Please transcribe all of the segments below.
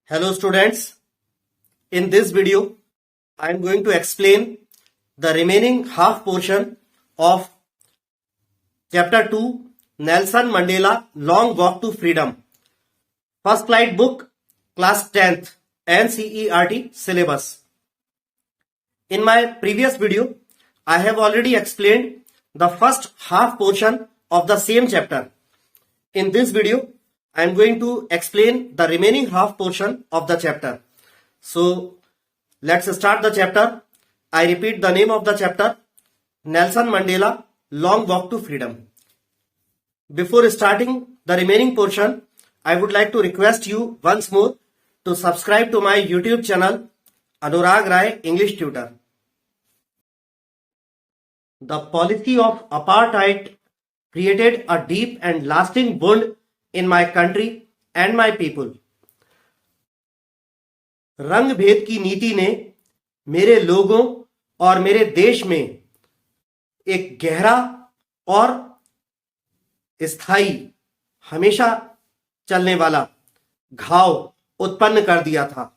Hello students, in this video I am going to explain the remaining half portion of chapter 2 Nelson Mandela Long Walk to Freedom, First Flight Book, Class 10th NCERT syllabus. In my previous video I have already explained the first half portion of the same chapter. In this video I am going to explain the remaining half portion of the chapter. So let's start the chapter. I repeat the name of the chapter, Nelson Mandela Long Walk to Freedom. Before starting the remaining portion, I would like to request you once more to subscribe to my YouTube channel, Anurag Rai English Tutor. The policy of apartheid created a deep and lasting wound in my country and my people. रंग भेद की नीति ने मेरे लोगों और मेरे देश में एक गहरा और स्थायी, हमेशा चलने वाला घाव उत्पन्न कर दिया था.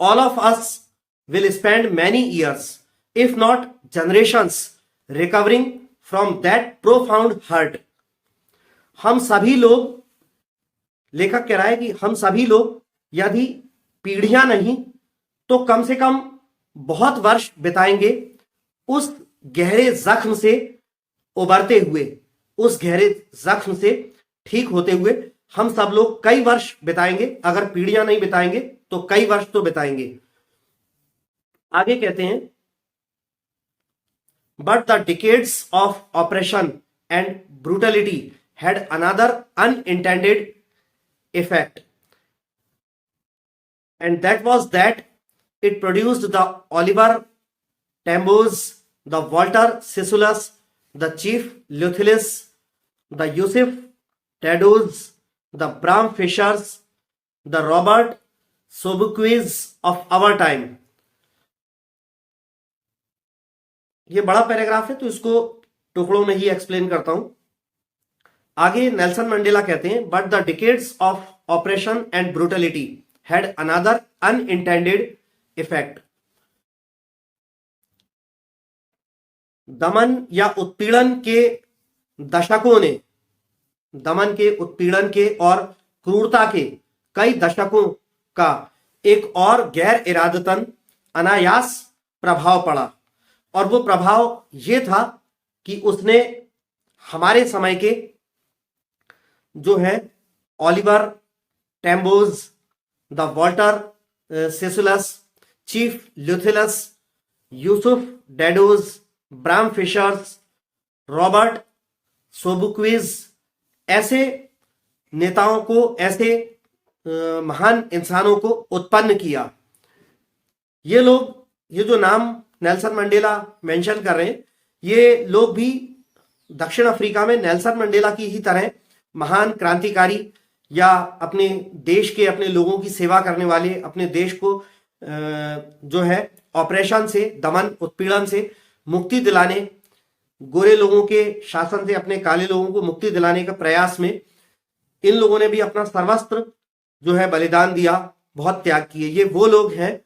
All of us will spend many years, if not generations, recovering from that profound hurt. हम सभी लोग, लेखक कह रहा है कि हम सभी लोग यदि पीढ़ियां नहीं तो कम से कम बहुत वर्ष बिताएंगे उस गहरे जख्म से उबरते हुए, उस गहरे जख्म से ठीक होते हुए. हम सब लोग कई वर्ष बिताएंगे, अगर पीढ़ियां नहीं बिताएंगे तो कई वर्ष तो बिताएंगे. आगे कहते हैं, but the decades of operation and brutality had another unintended effect, and that was that it produced the Oliver Tambo's, the Walter Sissulus, the Chief Luthilis, the Yusuf Tados, the Bram Fishers, the Robert Sobuquis of our time. ये बड़ा paragraph है तो इसको टुकड़ों में ही explain करता हूं. आगे नेल्सन मंडेला कहते हैं, but the decades of operation and brutality had another unintended effect. दमन या उत्पीड़न के दशकों ने, दमन के, उत्पीड़न के और क्रूरता के कई दशकों का एक और गैर इरादतन अनायास प्रभाव पड़ा. और वो प्रभाव ये था कि उसने हमारे समय के जो है Oliver Tambos, the Walter Sisulus, chief Luthulis, Yusuf Dadoos, Bram Fischers, Robert Sobukwes, ऐसे नेताओं को, ऐसे महान इंसानों को उत्पन्न किया. ये लोग, ये जो नाम नेल्सन मंडेला मेंशन कर रहे हैं, ये लोग भी दक्षिण अफ्रीका में नेल्सन मंडेला की ही तरह महान क्रांतिकारी या अपने देश के, अपने लोगों की सेवा करने वाले, अपने देश को जो है ऑपरेशन से, दमन उत्पीड़न से मुक्ति दिलाने, गोरे लोगों के शासन से अपने काले लोगों को मुक्ति दिलाने का प्रयास में इन लोगों ने भी अपना सर्वस्त्र जो है बलिदान दिया, बहुत त्याग किए. ये वो लोग हैं,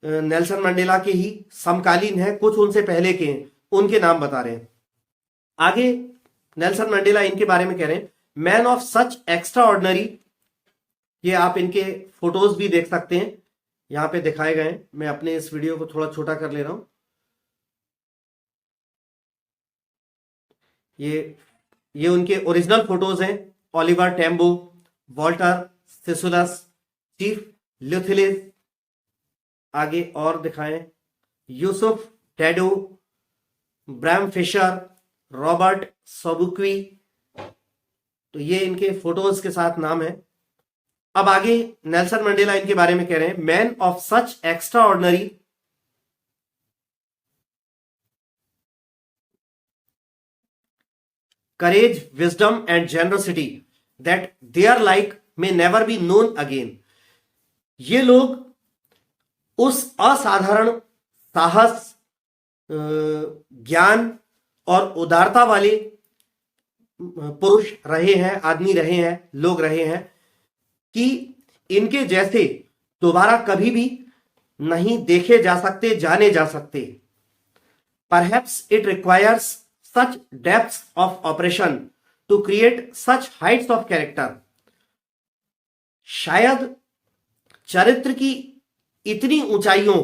नेल्सन मंडेला के ही समकालीन हैं, कुछ उनसे पहले के हैं, उनके नाम बता रहे हैं. आगे नेल्सन मंडेला इनके बारे में कह रहे हैं, man of such extra ordinary. ये आप इनके फोटोज भी देख सकते हैं, यहां पे दिखाए गए हैं. मैं अपने इस वीडियो को थोड़ा छोटा कर ले रहा हूं. ये उनके ओरिजिनल फोटोज हैं. Oliver Tambo, Walter Sisulus, chief Luthulis. आगे और दिखाएं, Yusuf Dadoo, Bram Fischer, Robert Sobukwe. तो ये इनके फोटोज के साथ नाम है. अब आगे नेल्सन मंडेला इनके बारे में कह रहे हैं, man of such extraordinary courage, wisdom and generosity that their like may never be known again. ये लोग उस असाधारण साहस, ज्ञान और उदारता वाले पुरुष रहे हैं, आदमी रहे हैं, लोग रहे हैं कि इनके जैसे दोबारा कभी भी नहीं देखे जा सकते, जाने जा सकते। Perhaps it requires such depths of operation to create such heights of character. शायद चरित्र की इतनी ऊंचाइयों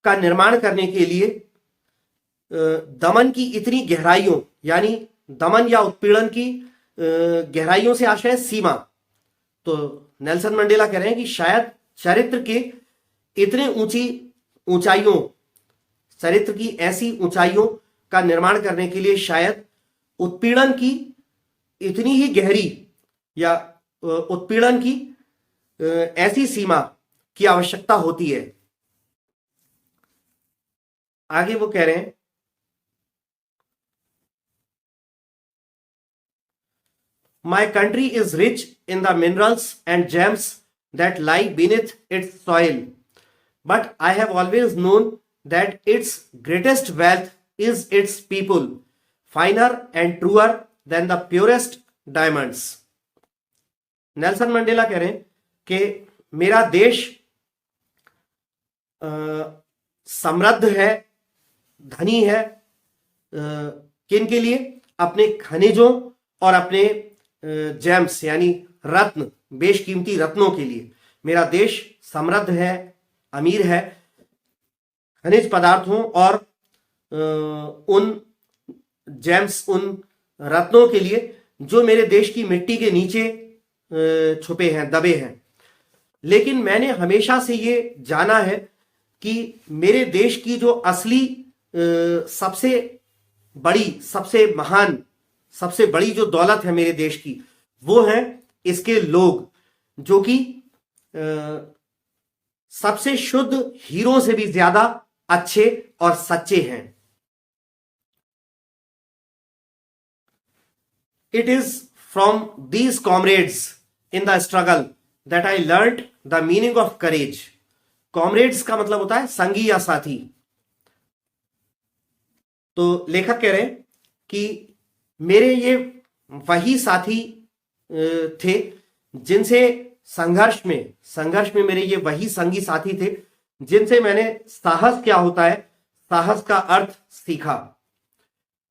का निर्माण करने के लिए दमन की इतनी गहराइयों, यानी दमन या उत्पीड़न की गहराइयों से आशय सीमा। तो नेल्सन मंडेला कह रहे हैं कि शायद चरित्र के इतने ऊंचाइयों, चरित्र की ऐसी ऊंचाइयों का निर्माण करने के लिए शायद उत्पीड़न की इतनी ही गहरी या उत्पीड़न की ऐसी सीमा की आवश्यकता होती है। आगे वो कह रहे हैं, My country is rich in the minerals and gems that lie beneath its soil, but I have always known that its greatest wealth is its people, finer and truer than the purest diamonds. Nelson Mandela कह रहे हैं कि मेरा देश समृद्ध है, धनी है, किन के लिए? अपने खनिजों और अपने जेम्स यानी रत्न, बेशकीमती रत्नों के लिए। मेरा देश समृद्ध है, अमीर है खनिज पदार्थों और उन जेम्स, उन रत्नों के लिए जो मेरे देश की मिट्टी के नीचे छुपे हैं, दबे हैं। लेकिन मैंने हमेशा से ये जाना है कि मेरे देश की जो असली सबसे बड़ी, सबसे महान, सबसे बड़ी जो दौलत है मेरे देश की, वो है इसके लोग, जो कि सबसे शुद्ध हीरों से भी ज्यादा अच्छे और सच्चे हैं। It is from these comrades in the struggle that I learnt the meaning of courage. Comrades का मतलब होता है संगी या साथी। तो लेखक कह रहे हैं कि मेरे ये वही साथी थे जिनसे संघर्ष में मेरे ये वही संगी साथी थे जिनसे मैंने साहस क्या होता है, साहस का अर्थ सीखा।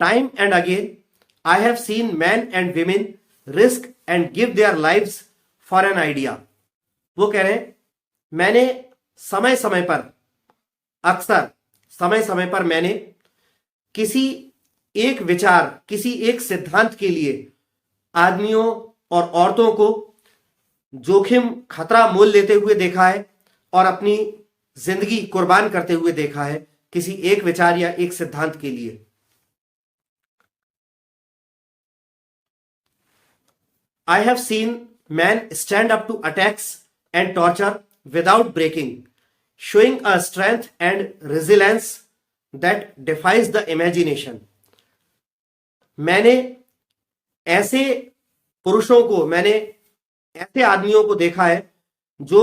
Time and again I have seen men and women risk and give their lives for an idea. वो कह रहे हैं मैंने समय समय पर, अक्सर समय समय पर मैंने किसी एक विचार, किसी एक सिद्धांत के लिए आदमियों और औरतों को जोखिम, खतरा मोल लेते हुए देखा है और अपनी जिंदगी कुर्बान करते हुए देखा है किसी एक विचार या एक सिद्धांत के लिए। I have seen men stand up to attacks and torture without breaking, showing a strength and resilience that defies the imagination. मैंने ऐसे पुरुषों को, मैंने ऐसे आदमियों को देखा है जो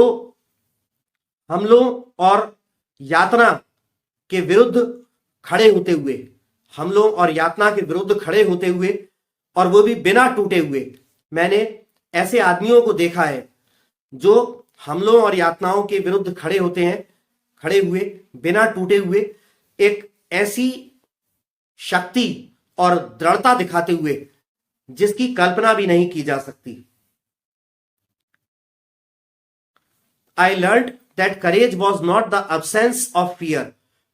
हमलों और यातना के विरुद्ध खड़े होते हुए, हमलों और यातना के विरुद्ध खड़े होते हुए, और वो भी बिना टूटे हुए। मैंने ऐसे आदमियों को देखा है जो हमलों और यातनाओं के विरुद्ध खड़े होते हैं, खड़े हुए बिना टूटे हुए, एक ऐसी शक्ति और दृढ़ता दिखाते हुए जिसकी कल्पना भी नहीं की जा सकती। I learned that courage was not the absence of fear,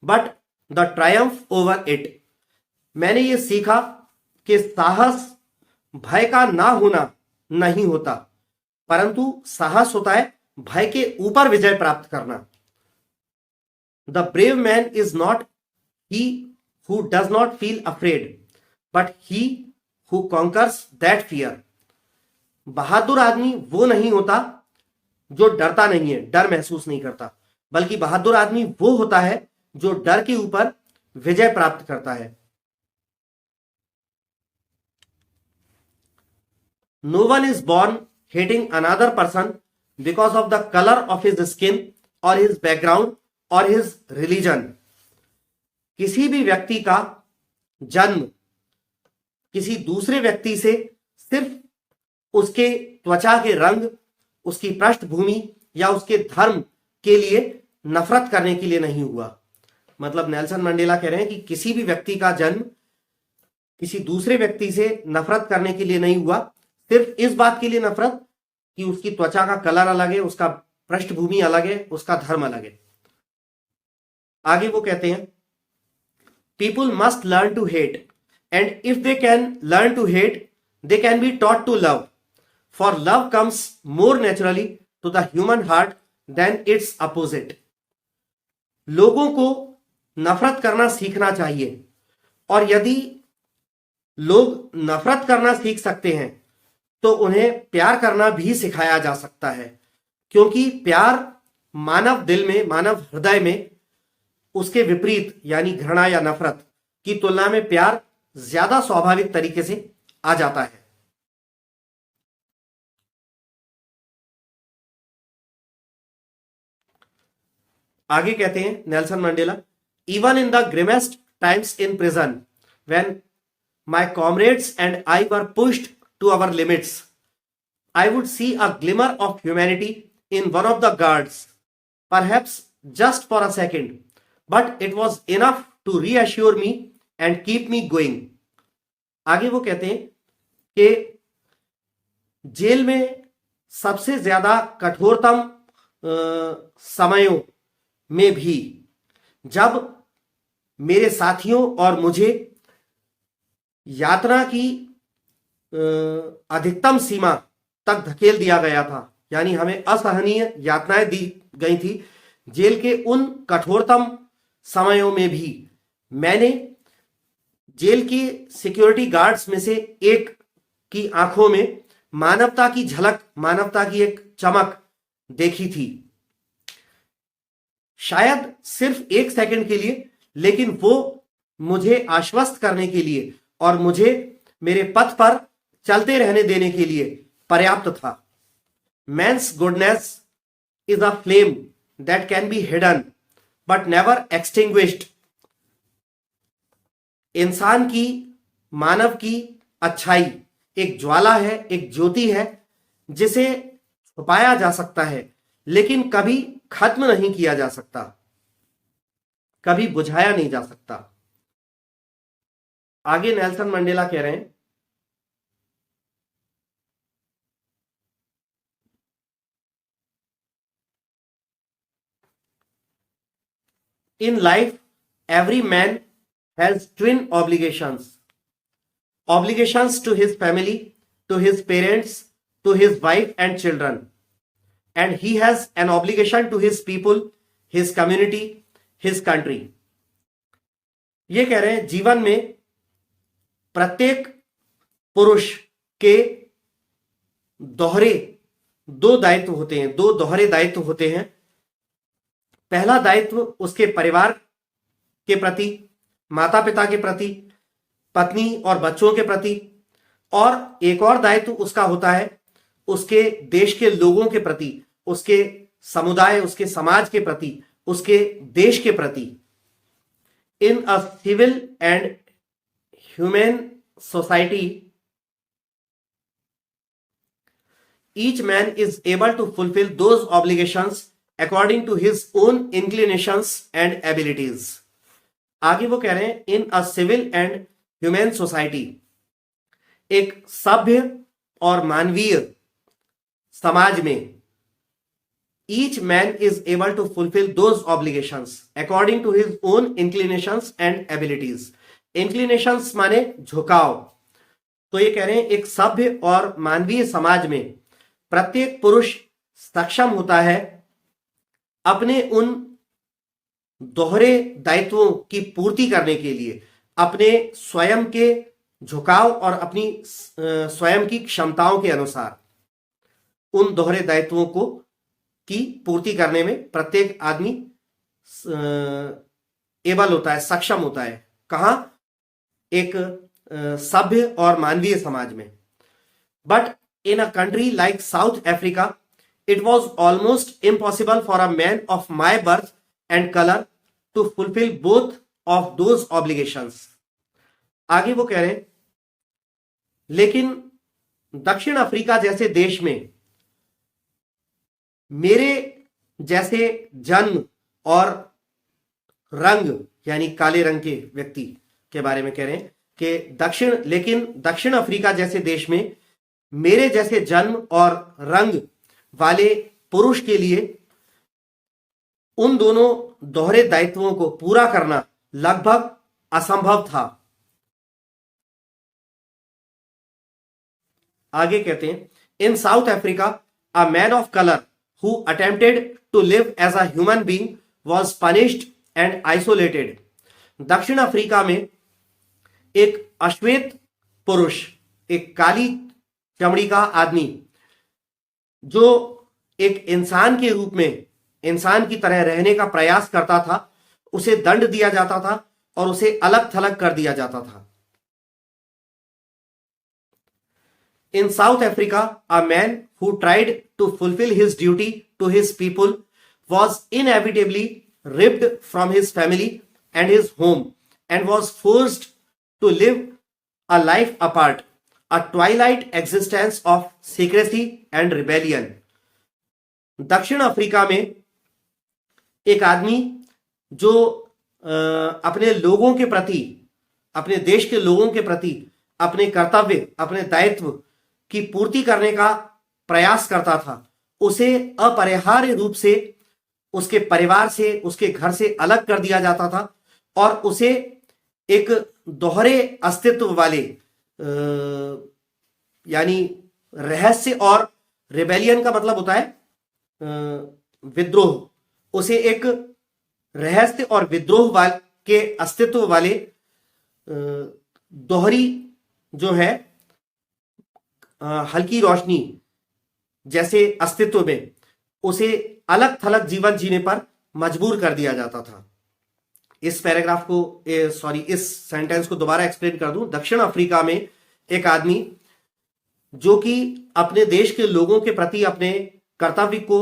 but the triumph over it. मैंने ये सीखा कि साहस भय का ना होना नहीं होता, परंतु साहस होता है भय के ऊपर विजय प्राप्त करना। The brave man is not he who does not feel afraid, but he who conquers that fear. बहादुर आदमी वो नहीं होता जो डरता नहीं है, डर महसूस नहीं करता, बल्कि बहादुर आदमी वो होता है जो डर के ऊपर विजय प्राप्त करता है। No one is born hating another person because of the color of his skin or his background or his religion. किसी भी व्यक्ति का जन्म किसी दूसरे व्यक्ति से सिर्फ उसके त्वचा के रंग, उसकी पृष्ठभूमि या उसके धर्म के लिए नफरत करने के लिए नहीं हुआ। मतलब नेल्सन मंडेला कह रहे हैं कि किसी भी व्यक्ति का जन्म किसी दूसरे व्यक्ति से नफरत करने के लिए नहीं हुआ, सिर्फ इस बात के लिए नफरत कि उसकी त्वचा का कलर अलग है, उसका पृष्ठभूमि अलग है, उसका धर्म अलग है। आगे वो कहते हैं people must learn to hate and if they can learn to hate they can be taught to love, for love comes more naturally to the human heart than its opposite. लोगों को नफरत करना सीखना चाहिए, और यदि लोग नफरत करना सीख सकते हैं तो उन्हें प्यार करना भी सिखाया जा सकता है, क्योंकि प्यार मानव दिल में, मानव हृदय में उसके विपरीत यानी घृणा या नफरत की तुलना में प्यार ज्यादा स्वाभाविक तरीके से आ जाता है। आगे कहते हैं Nelson Mandela, even in the grimmest times in prison when my comrades and I were pushed to our limits, I would see a glimmer of humanity in one of the guards, perhaps just for a second, but it was enough to reassure me and keep me going. आगे वो कहते हैं कि jail में सबसे ज्यादा कठोरतम समयों में भी जब मेरे साथियों और मुझे यातना की अधिकतम सीमा तक धकेल दिया गया था, यानी हमें असहनीय यातनाएं दी गई थी, जेल के उन कठोरतम समयों में भी मैंने जेल की सिक्योरिटी गार्ड्स में से एक की आंखों में मानवता की झलक, मानवता की एक चमक देखी थी। शायद सिर्फ एक सेकंड के लिए, लेकिन वो मुझे आश्वस्त करने के लिए और मुझे मेरे पथ पर चलते रहने देने के लिए पर्याप्त था। Man's goodness is a flame that can be hidden but never extinguished. इंसान की, मानव की अच्छाई एक ज्वाला है, एक ज्योति है जिसे छुपाया जा सकता है लेकिन कभी खत्म नहीं किया जा सकता, कभी बुझाया नहीं जा सकता। आगे नेल्सन मंडेला कह रहे हैं, in life every man has twin obligations to his family, to his parents, to his wife and children, and he has an obligation to his people, his community, his country. ये कह रहे हैं जीवन में प्रत्येक पुरुष के दोहरे दो दायित्व होते हैं, दो दोहरे दायित्व होते हैं। पहला दायित्व उसके परिवार के प्रति, माता पिता के प्रति, पत्नी और बच्चों के प्रति, और एक और दायित्व उसका होता है उसके देश के लोगों के प्रति, उसके समुदाय, उसके समाज के प्रति, उसके देश के प्रति। In a civil and human society each man is able to fulfil those obligations according to his own inclinations and abilities. आगे वो कह रहे हैं in a civil and human society, एक सभ्य और मानवीय समाज में, each man is able to fulfil those obligations according to his own inclinations and abilities. Inclinations माने झुकाव। तो ये कह रहे हैं एक सभ्य और मानवीय समाज में प्रत्येक पुरुष सक्षम होता है अपने उन दोहरे दायित्वों की पूर्ति करने के लिए, अपने स्वयं के झुकाव और अपनी स्वयं की क्षमताओं के अनुसार उन दोहरे दायित्वों को की पूर्ति करने में प्रत्येक आदमी एबल होता है, सक्षम होता है। कहां? एक सभ्य और मानवीय समाज में। But in a country like south Africa it was almost impossible for a man of my birth and color to fulfill both of those obligations. आगे वो कह रहे हैं लेकिन दक्षिण अफ्रीका जैसे देश में मेरे जैसे जन्म और रंग यानी काले रंग के व्यक्ति के बारे में कह रहे हैं कि लेकिन दक्षिण अफ्रीका जैसे देश में मेरे जैसे जन्म और रंग वाले पुरुष के लिए उन दोनों दोहरे दायित्वों को पूरा करना लगभग असंभव था। आगे कहते हैं, in South Africa a man of colour who attempted to live as a human being was punished and isolated. दक्षिण अफ्रीका में एक अश्वेत पुरुष, एक काली चमड़ी का आदमी जो एक इंसान के रूप में इंसान की तरह रहने का प्रयास करता था, उसे दंड दिया जाता था और उसे अलग थलग कर दिया जाता था। In South Africa, a man who tried to fulfill his duty to his people was inevitably ripped from his family and his home and was forced to live a life apart, a twilight existence of secrecy and rebellion. दक्षिण Africa में एक आदमी जो अपने लोगों के प्रति, अपने देश के लोगों के प्रति अपने कर्तव्य, अपने दायित्व की पूर्ति करने का प्रयास करता था, उसे अपरिहार्य रूप से उसके परिवार से, उसके घर से अलग कर दिया जाता था और उसे एक दोहरे अस्तित्व वाले यानी रहस्य, और रिबेलियन का मतलब होता है विद्रोह, उसे एक रहस्य और विद्रोह के अस्तित्व वाले दोहरी जो है हल्की रोशनी जैसे अस्तित्व में उसे अलग थलग जीवन जीने पर मजबूर कर दिया जाता था। इस पैराग्राफ को इस सेंटेंस को दोबारा एक्सप्लेन कर दूं। दक्षिण अफ्रीका में एक आदमी जो कि अपने देश के लोगों के प्रति अपने कर्तव्य को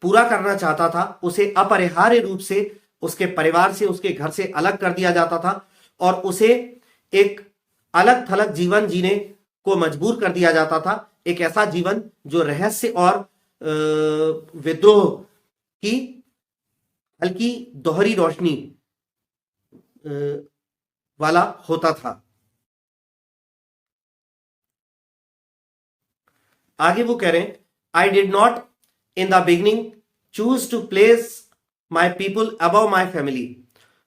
पूरा करना चाहता था, उसे अपरिहार्य रूप से उसके परिवार से, उसके घर से अलग कर दिया जाता था और उसे एक अलग थलग जीवन जीने को मजबूर कर दिया जाता था। एक ऐसा जीवन जो रहस्य और विद्रोह की हल्की दोहरी रोशनी वाला होता था। आगे वो कह रहे हैं, I did not in the beginning choose to place my people above my family,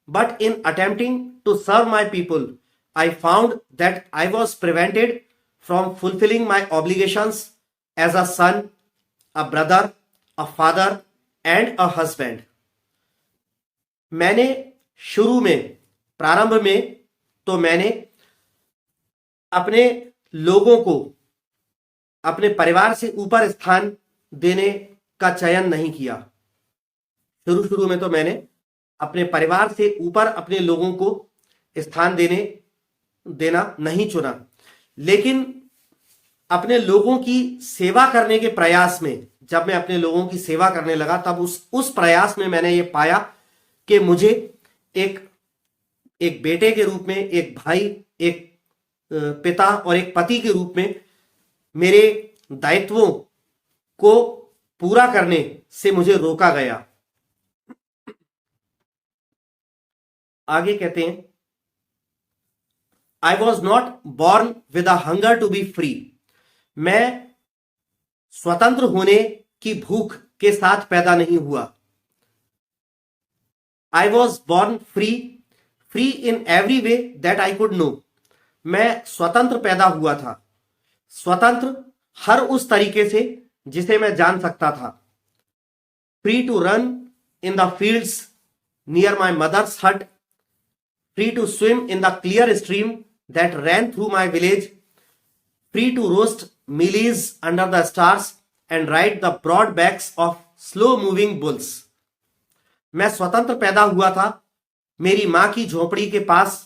but in attempting to serve my people I found that I was prevented from fulfilling my obligations as a son, a brother, a father and a husband. मैंने शुरू में, प्रारंभ में तो मैंने अपने लोगों को अपने परिवार से ऊपर स्थान देने का चयन नहीं किया। शुरू में तो मैंने अपने परिवार से ऊपर अपने लोगों को स्थान देना नहीं चुना, लेकिन अपने लोगों की सेवा करने के प्रयास में, जब मैं अपने लोगों की सेवा करने लगा, तब उस प्रयास में मैंने ये पाया कि मुझे एक बेटे के रूप में, एक भाई, एक पिता और एक पति के रूप में मेरे दायित्वों को पूरा करने से मुझे रोका गया। आगे कहते हैं, I was not born with a hunger to be free. मैं स्वतंत्र होने की भूख के साथ पैदा नहीं हुआ। I was born free in every way that I could know. मैं स्वतंत्र पैदा हुआ था, स्वतंत्र हर उस तरीके से जिसे मैं जान सकता था। Free to run in the fields near my mother's hut, free to swim in the clear stream that ran through my village, free to roast mealies under the stars and ride the broad backs of slow moving bulls. मैं स्वतंत्र पैदा हुआ था मेरी मां की झोपड़ी के पास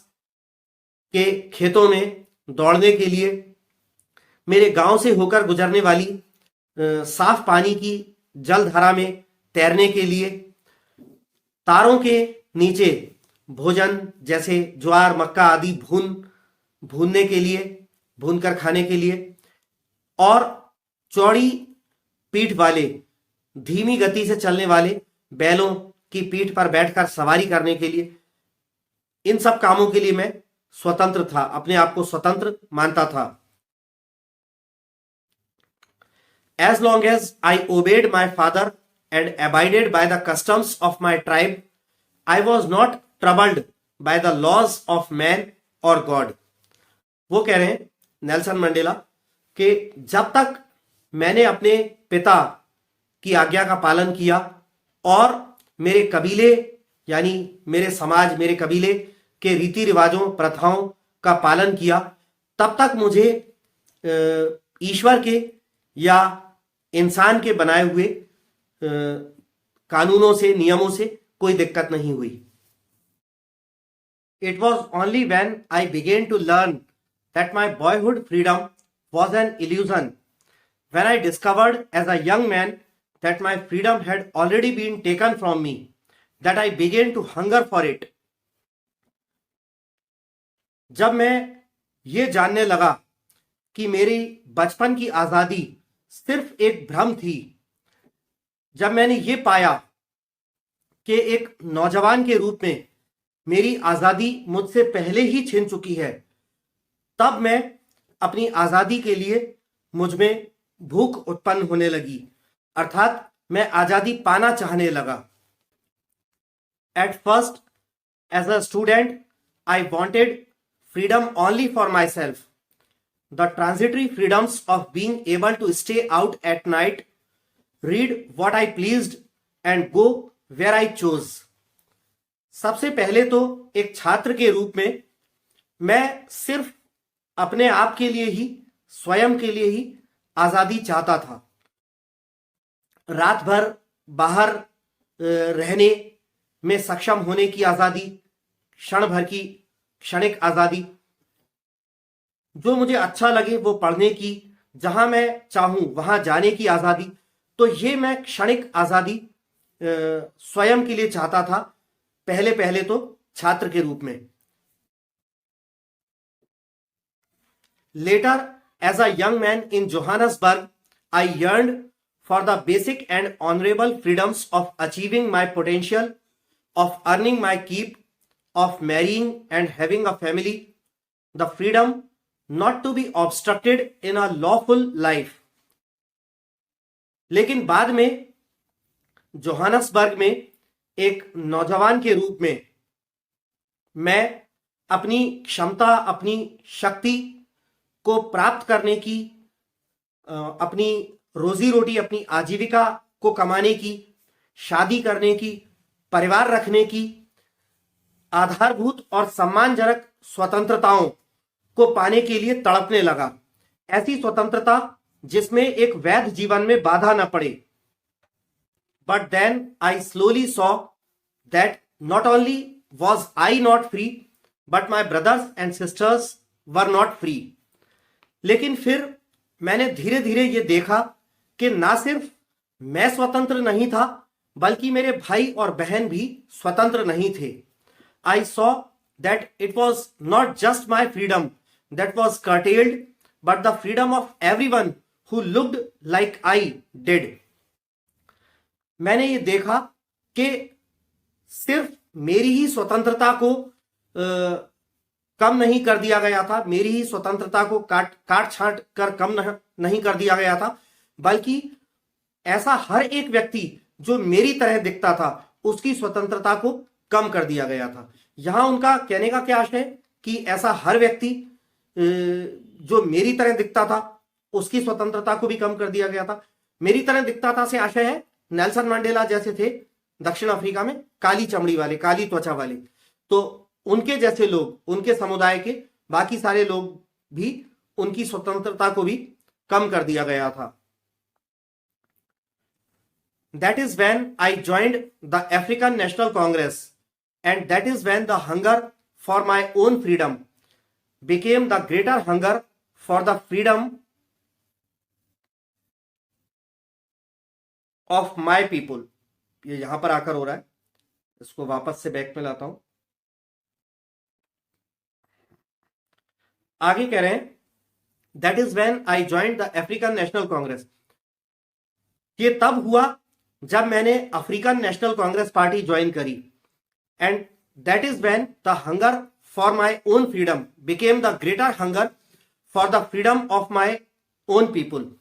के खेतों में दौड़ने के लिए, मेरे गांव से होकर गुजरने वाली साफ पानी की जलधारा में तैरने के लिए, तारों के नीचे भोजन जैसे ज्वार, मक्का आदि भूनने के लिए, भूनकर खाने के लिए, और चौड़ी पीठ वाले धीमी गति से चलने वाले बैलों की पीठ पर बैठकर सवारी करने के लिए, इन सब कामों के लिए मैं स्वतंत्र था, अपने आप को स्वतंत्र मानता था। As long as I obeyed my father and abided by the customs of my tribe, I was not troubled by the laws of man or God. वो कह रहे हैं नेल्सन मंडेला कि जब तक मैंने अपने पिता की आज्ञा का पालन किया और मेरे कबीले यानी मेरे समाज, मेरे कबीले के रीति रिवाजों, प्रथाओं का पालन किया, तब तक मुझे ईश्वर के या इंसान के बनाए हुए कानूनों से, नियमों से कोई दिक्कत नहीं हुई। It was only when I began to learn that my boyhood freedom was an illusion, when I discovered as a young man that my freedom had already been taken from me, that I began to hunger for it. जब मैं ये जानने लगा कि मेरी बचपन की आजादी सिर्फ एक भ्रम थी, जब मैंने ये पाया कि एक नौजवान के रूप में मेरी आजादी मुझसे पहले ही छिन चुकी है, तब मैं अपनी आजादी के लिए मुझ में भूख उत्पन्न होने लगी, अर्थात मैं आजादी पाना चाहने लगा। At first, as a student, I wanted freedom only for myself. The transitory freedoms of being able to stay out at night, read what I pleased and go where I chose. सबसे पहले तो एक छात्र के रूप में मैं सिर्फ अपने आप के लिए ही, स्वयं के लिए ही आजादी चाहता था। रात भर बाहर रहने में सक्षम होने की आजादी, क्षण भर की क्षणिक आजादी, जो मुझे अच्छा लगे वो पढ़ने की, जहां मैं चाहूं वहां जाने की आजादी, तो ये मैं क्षणिक आजादी स्वयं के लिए चाहता था, पहले पहले तो छात्र के रूप में। Later, as a young man in Johannesburg, I yearned for the basic and honorable freedoms of achieving my potential, of earning my keep, of marrying and having a family, the freedom not to be obstructed in a lawful life. लेकिन बाद में Johannesburg में एक नौजवान के रूप में मैं अपनी क्षमता, अपनी शक्ति को प्राप्त करने की, अपनी रोजी रोटी, अपनी आजीविका को कमाने की, शादी करने की, परिवार रखने की आधारभूत और सम्मानजनक स्वतंत्रताओं को पाने के लिए तड़पने लगा। ऐसी स्वतंत्रता जिसमें एक वैध जीवन में बाधा न पड़े। But then I slowly saw that not only was I not free, but my brothers and sisters were not free. लेकिन फिर मैंने धीरे धीरे ये देखा कि ना सिर्फ मैं स्वतंत्र नहीं था, बल्कि मेरे भाई और बहन भी स्वतंत्र नहीं थे। I saw that it was not just my freedom that was curtailed, but the freedom of everyone who looked like I did. मैंने ये देखा कि सिर्फ मेरी ही स्वतंत्रता को कम नहीं कर दिया गया था, मेरी ही स्वतंत्रता को काट छांट कर कम नहीं कर दिया गया था, बल्कि ऐसा हर एक व्यक्ति जो मेरी तरह दिखता था उसकी स्वतंत्रता को कम कर दिया गया था। यहां उनका कहने का क्या आशय है कि ऐसा हर व्यक्ति जो मेरी तरह दिखता था उसकी स्वतंत्रता को भी कम कर दिया गया था। मेरी तरह दिखता था से आशय है नेल्सन मंडेला जैसे थे दक्षिण अफ्रीका में, काली चमड़ी वाले, काली त्वचा वाले, तो उनके जैसे लोग, उनके समुदाय के बाकी सारे लोग भी, उनकी स्वतंत्रता को भी कम कर दिया गया था। That is when I joined the African National Congress, and that is when the hunger for my own freedom became the greater hunger for the freedom of my people. ये यहां पर आकर हो रहा है, इसको वापस से बैक में लाता हूं। आगे कह रहे हैं that is when I joined the African National Congress. ये तब हुआ जब मैंने African National Congress party join करी, and that is when the hunger for my own freedom became the greater hunger for the freedom of my own people.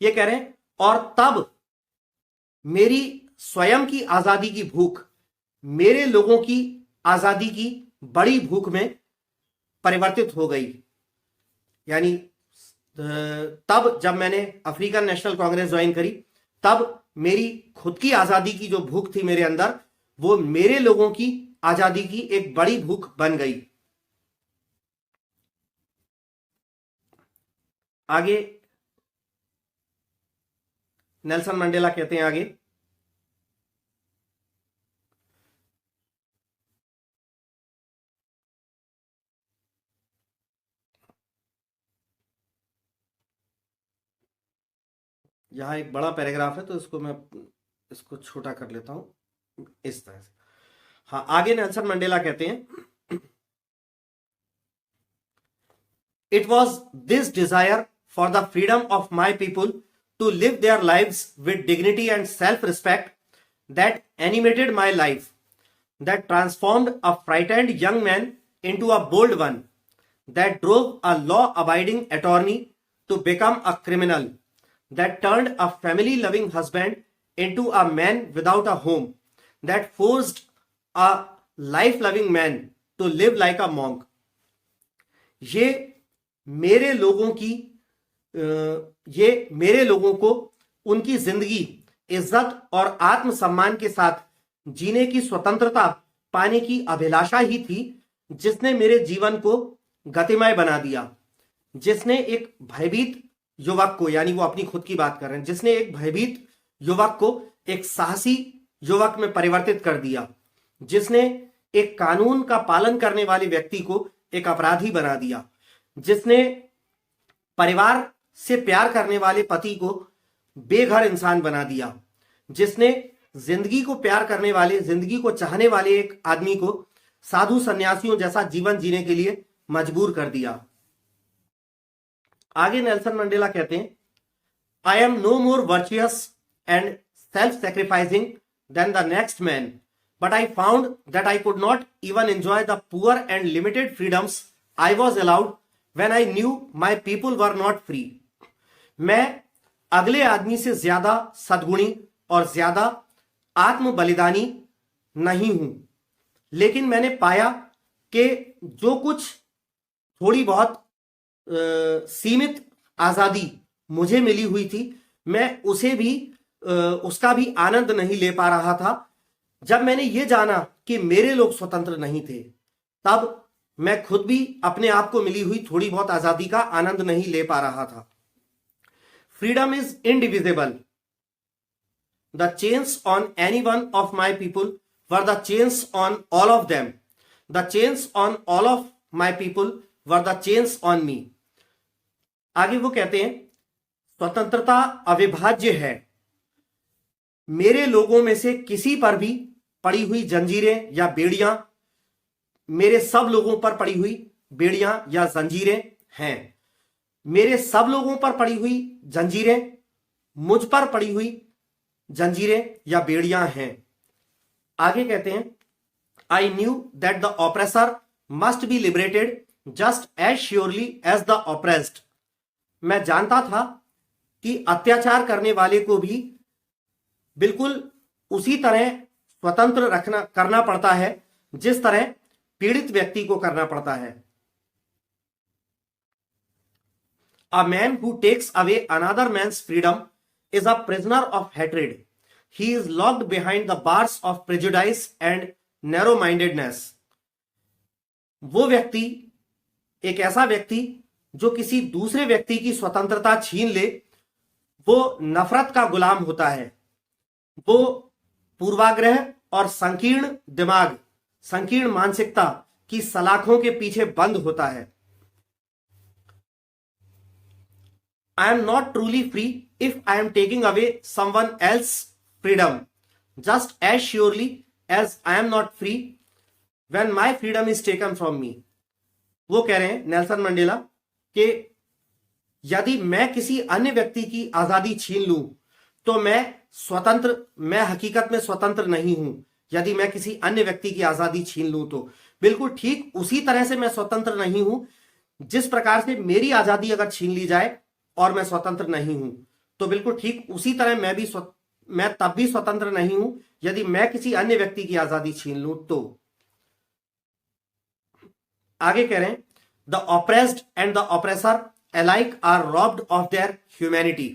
ये कह रहे हैं, और तब मेरी स्वयं की आजादी की भूख मेरे लोगों की आजादी की बड़ी भूख में परिवर्तित हो गई। यानी तब जब मैंने अफ्रीकन नेशनल कांग्रेस ज्वाइन करी, तब मेरी खुद की आजादी की जो भूख थी मेरे अंदर, वो मेरे लोगों की आजादी की एक बड़ी भूख बन गई। आगे नेल्सन मंडेला कहते हैं, आगे यहां एक बड़ा पैराग्राफ है तो इसको मैं इसको छोटा कर लेता हूं इस तरह से। हाँ, आगे नेल्सन मंडेला कहते हैं, it was this desire for the freedom of my people to live their lives with dignity and self-respect that animated my life, that transformed a frightened young man into a bold one, that drove a law-abiding attorney to become a criminal, that turned a family-loving husband into a man without a home, that forced a life-loving man to live like a monk. ये मेरे लोगों की ये मेरे लोगों को उनकी जिंदगी इज्जत और आत्मसम्मान के साथ जीने की स्वतंत्रता पाने की अभिलाषा ही थी जिसने मेरे जीवन को गतिमय बना दिया, जिसने एक भयभीत युवक को, यानी वो अपनी खुद की बात कर रहे हैं, जिसने एक भयभीत युवक को एक साहसी युवक में परिवर्तित कर दिया, जिसने एक कानून का पालन करने वाले व्यक्ति को एक अपराधी बना दिया, जिसने परिवार से प्यार करने वाले पति को बेघर इंसान बना दिया, जिसने जिंदगी को प्यार करने वाले, जिंदगी को चाहने वाले एक आदमी को साधु सन्यासियों जैसा जीवन जीने के लिए मजबूर कर दिया। आगे नेल्सन मंडेला कहते हैं, I am no more virtuous and self sacrificing than the next man, but I found that I could not even enjoy the poor and limited freedoms I was allowed when I knew my people were not free. मैं अगले आदमी से ज्यादा सद्गुणी और ज्यादा आत्म बलिदानी नहीं हूं, लेकिन मैंने पाया कि जो कुछ थोड़ी बहुत सीमित आजादी मुझे मिली हुई थी, मैं उसे भी उसका भी आनंद नहीं ले पा रहा था। जब मैंने ये जाना कि मेरे लोग स्वतंत्र नहीं थे, तब मैं खुद भी अपने आप को मिली हुई थोड़ी बहुत आजादी का आनंद नहीं ले पा रहा था। Freedom is indivisible. The chains on any one of my people were the chains on all of them. The chains on all of my people were the chains on me. आगे वो कहते हैं, स्वतंत्रता अविभाज्य है। मेरे लोगों में से किसी पर भी पड़ी हुई जंजीरें या बेड़ियां मेरे सब लोगों पर पड़ी हुई बेड़ियां या जंजीरें हैं। मेरे सब लोगों पर पड़ी हुई जंजीरें मुझ पर पड़ी हुई जंजीरें या बेड़ियां हैं। आगे कहते हैं, I knew that the oppressor must be liberated just as surely as the oppressed. मैं जानता था कि अत्याचार करने वाले को भी बिल्कुल उसी तरह स्वतंत्र करना पड़ता है जिस तरह पीड़ित व्यक्ति को करना पड़ता है। A man who takes away another man's freedom is a prisoner of hatred. He is locked behind the bars of prejudice and narrow-mindedness. वो व्यक्ति, एक ऐसा व्यक्ति जो किसी दूसरे व्यक्ति की स्वतंत्रता छीन ले, वो नफरत का गुलाम होता है। वो पूर्वाग्रह और संकीर्ण दिमाग, संकीर्ण मानसिकता की सलाखों के पीछे बंद होता है। I am not truly free if I am taking away someone else's freedom, just as surely as I am not free when my freedom is taken from me. वो कह रहे हैं नेल्सन मंडेला कि यदि मैं किसी अन्य व्यक्ति की आजादी छीन लूं, तो मैं स्वतंत्र, मैं हकीकत में स्वतंत्र नहीं हूं यदि मैं किसी अन्य व्यक्ति की आजादी छीन लूं तो। बिल्कुल ठीक उसी तरह से मैं स्वतंत्र नहीं हूं जिस प्रकार से मेरी आजादी अगर छीन ली जाए और मैं स्वतंत्र नहीं हूं, तो बिल्कुल ठीक उसी तरह मैं तब भी स्वतंत्र नहीं हूं यदि मैं किसी अन्य व्यक्ति की आजादी छीन लूं तो। आगे कह रहे हैं, the oppressed and the oppressor alike are robbed of their humanity.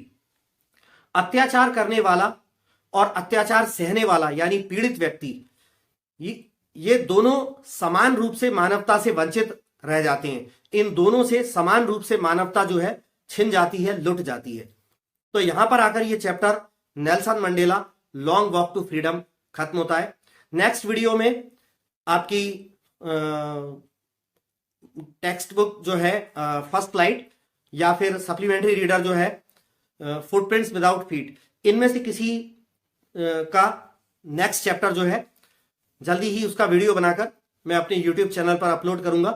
अत्याचार करने वाला और अत्याचार सहने वाला यानी पीड़ित व्यक्ति, ये दोनों समान रूप से मानवता से वंचित रह जाते हैं। इन दोनों से समान रूप से मानवता जो है छिन जाती है, लुट जाती है। तो यहां पर आकर ये chapter Nelson Mandela long walk to freedom खत्म होता है। नेक्स्ट वीडियो में आपकी टेक्स्ट बुक जो है फर्स्ट लाइट या फिर सप्लीमेंट्री रीडर जो है फुटप्रिंट्स विदाउट फीट, इनमें से किसी का नेक्स्ट चैप्टर जो है जल्दी ही उसका वीडियो बनाकर मैं अपने YouTube चैनल पर अपलोड करूंगा।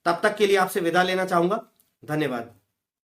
तब तक के लिए आपसे विदा लेना चाहूंगा। धन्यवाद।